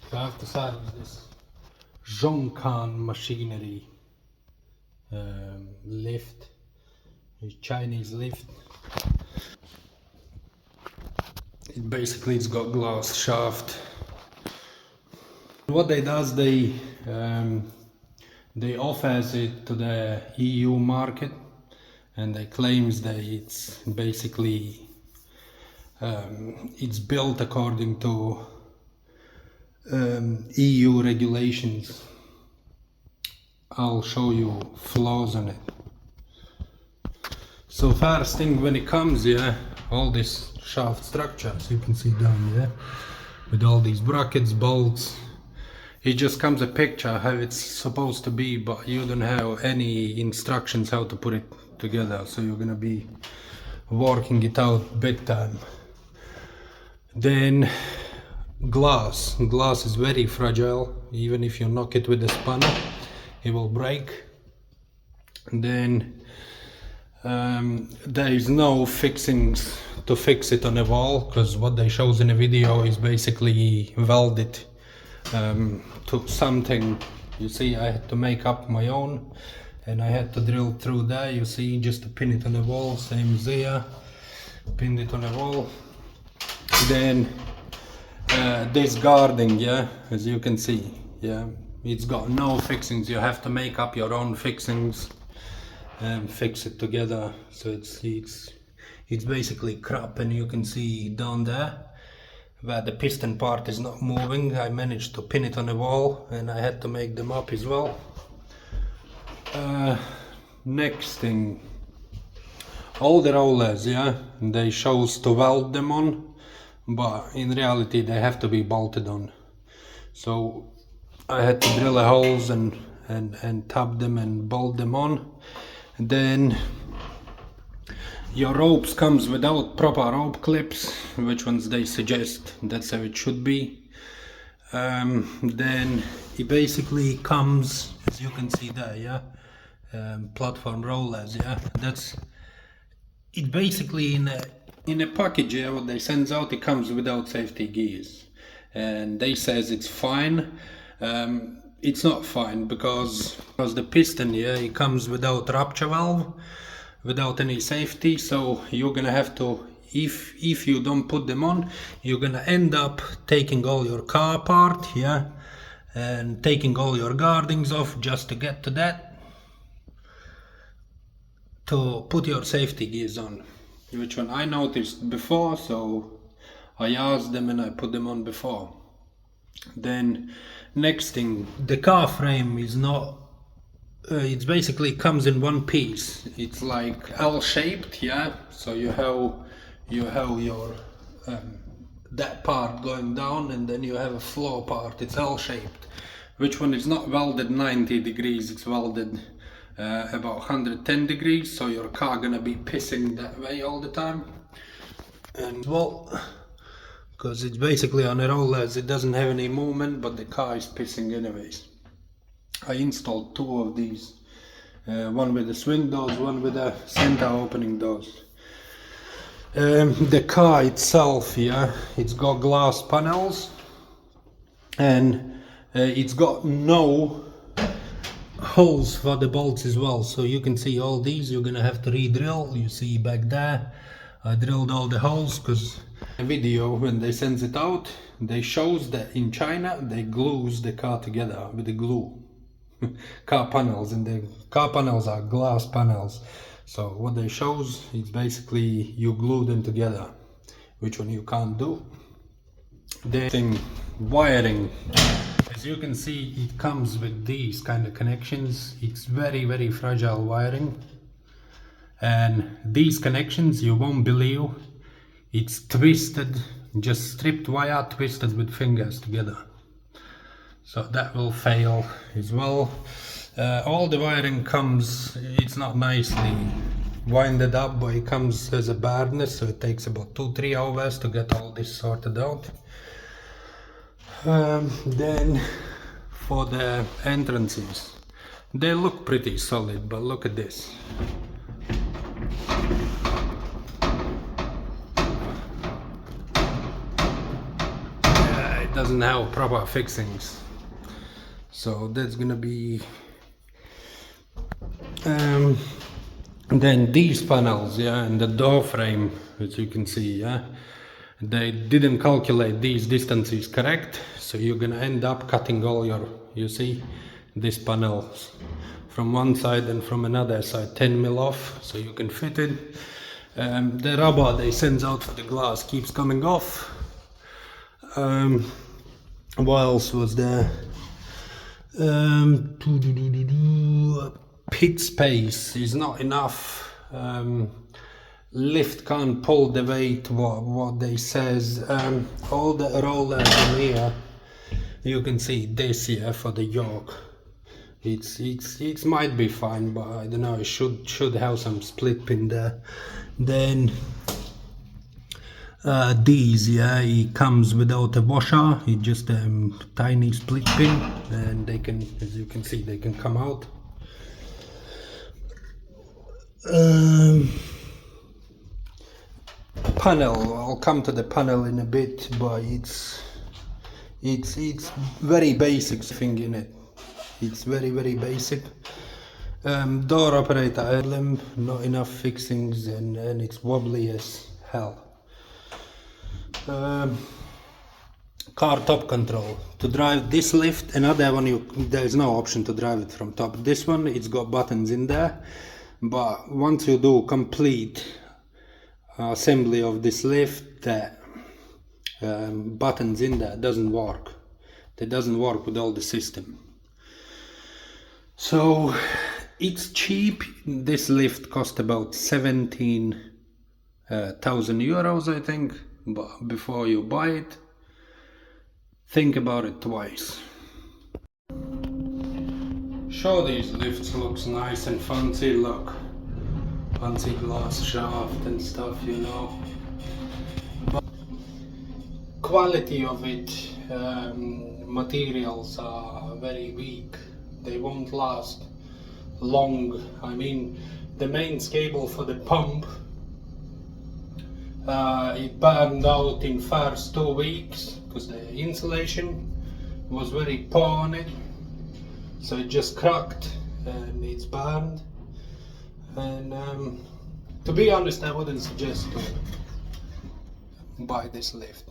So I have to start with this Zhongcan Machinery lift, a Chinese lift. It's got glass shaft. What they does, they offers it to the EU market, and they claims that it's basically it's built according to EU regulations. I'll show you flaws on it. So first thing, when it comes, all this shaft structure, as you can see down here, with all these brackets, bolts, it just comes a picture how it's supposed to be, but you don't have any instructions how to put it together, so you're gonna be working it out big time. Then glass is very fragile. Even if you knock it with a spanner, it will break. And then there is no fixings to fix it on a wall, because what they shows in the video is basically welded to something. You see, I had to make up my own, and I had to drill through there, you see, just to pin it on the wall. Same as here, pinned it on the wall. Then this guarding, as you can see, it's got no fixings. You have to make up your own fixings and fix it together. So it's basically crap, and you can see down there where the piston part is not moving. I managed to pin it on the wall, and I had to make them up as well. Next thing, all the rollers, they shows to weld them on, but in reality they have to be bolted on. So I had to drill holes and tap them and bolt them on. And then your ropes comes without proper rope clips, which ones they suggest. That's how it should be. Then it basically comes, as you can see there, platform rollers, that's it. Basically in a package, what they sends out, it comes without safety gears, and they says it's fine. It's not fine because the piston, it comes without rupture valve, without any safety. So you're gonna have to, if you don't put them on, you're gonna end up taking all your car apart, and taking all your guardings off just to get to that, to put your safety gears on, which one I noticed before, so I asked them and I put them on before. Then next thing, the car frame is not, it basically comes in one piece. It's like L-shaped, so you have your that part going down, and then you have a floor part. It's L-shaped, which one is not welded 90 degrees, it's welded about 110 degrees, so your car gonna be pissing that way all the time. And well, because it's basically on a rollers, it doesn't have any movement, but the car is pissing anyways. I installed two of these, one with the swing doors, one with the center opening doors. The car itself, it's got glass panels, and it's got no holes for the bolts as well. So you can see all these, you're gonna have to re-drill. You see back there, I drilled all the holes, because the video, when they sends it out, they shows that in China they glues the car together with the glue. Car panels, and the car panels are glass panels. So what they shows, it's basically you glue them together, which one you can't do. The thing, wiring, as you can see, it comes with these kind of connections. It's very, very fragile wiring, and these connections, you won't believe, it's twisted, just stripped wire twisted with fingers together. So that will fail as well. All the wiring comes, it's not nicely winded up, but it comes as a bareness, so it takes about 2-3 hours to get all this sorted out. Then for the entrances, they look pretty solid, but look at this. doesn't have proper fixings. So that's gonna be then these panels, yeah, and the door frame, as you can see, yeah, they didn't calculate these distances correct, so you're gonna end up cutting all your, you see, these panels from one side and from another side 10 mil off, so you can fit it. The rubber they send out for the glass keeps coming off. What else was there? Pit space is not enough. Lift can't pull the weight what they says. All the rollers in here, you can see this here for the yoke. It might be fine, but I don't know, it should have some split pin there. Then these, yeah, it comes without a washer, it's just a tiny split pin, and they can, as you can see, they can come out. Panel, I'll come to the panel in a bit, but it's very basic thing in it. It's very basic. Door operator emblem, not enough fixings, and it's wobbly as hell. Car top control. To drive this lift, another one, there is no option to drive it from top. This one, it's got buttons in there, but once you do complete assembly of this lift, the buttons in there doesn't work. It doesn't work with all the system. So it's cheap. This lift cost about 17,000 euros, I think. But before you buy it, think about it twice. Sure, these lifts looks nice and fancy. Look, fancy glass shaft and stuff, you know. But quality of it, materials are very weak. They won't last long. I mean, the main cable for the pump, it burned out in first 2 weeks because the insulation was very poor on it, so it just cracked and it's burned. And to be honest, I wouldn't suggest to buy this lift.